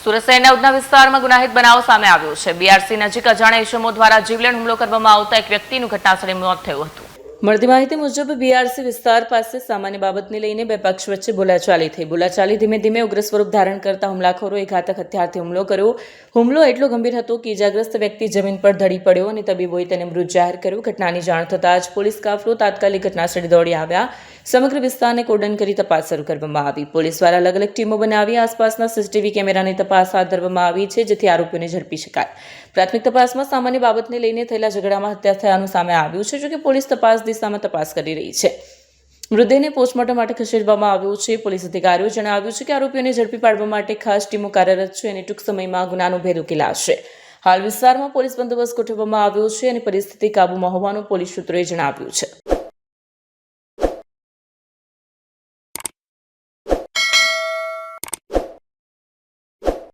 સુરત શહેરના ઉધના વિસ્તારમાં ગુનાહિત બનાવ સામે આવ્યો છે। બીઆરસી નજીક અજાણ્યા ઇસમો દ્વારા જીવલેણ હુમલો કરવામાં આવતા એક વ્યક્તિનું ઘટનાસ્થળે મોત થયું હતું। મળતી માહિતી મુજબ બીઆરસી વિસ્તાર પાસે સામાન્ય બાબતને લઈને બે પક્ષ વચ્ચે બોલાચાલી થઈ। બોલાચાલી ધીમે ધીમે ઉગ્ર સ્વરૂપ ધારણ કરતા હુમલાખોરોએ ઘાતક હથિયારથી હુમલો કર્યો। હુમલો એટલો ગંભીર હતો કે ઇજાગ્રસ્ત વ્યક્તિ જમીન પર ઢળી પડ્યો અને તબીબોએ તેને મૃત જાહેર કર્યો। ઘટનાની જાણ થતાં જ પોલીસ કાફલો તાત્કાલિક ઘટનાસ્થળે દોડી આવ્યા। સમગ્ર વિસ્તારને કોર્ડન કરી તપાસ શરૂ કરવામાં આવી। પોલીસ દ્વારા અલગ અલગ ટીમો બનાવી આસપાસના સીસીટીવી કેમેરાની તપાસ હાથ ધરવામાં આવી છે, જેથી આરોપીઓને ઝડપી શકાય। પ્રાથમિક તપાસમાં સામાન્ય બાબતને લઈને થયેલા ઝઘડામાં હત્યા થયાનું સામે આવ્યું છે, જોકે પોલીસ દિશામાં તપાસ કરી રહી છે। મૃતદેહને પોસ્ટમોર્ટમ માટે ખસેડવામાં આવ્યો છે। પોલીસ અધિકારીઓએ જણાવ્યું છે કે આરોપીઓને ઝડપી પાડવા માટે ખાસ ટીમો કાર્યરત છે અને ટૂંક સમયમાં ગુનાનો ભેદ ઉકેલાશે। હાલ વિસ્તારમાં પોલીસ બંદોબસ્ત ગોઠવવામાં આવ્યો છે અને પરિસ્થિતિ કાબૂમાં હોવાનું પોલીસ સૂત્રોએ જણાવ્યું છે।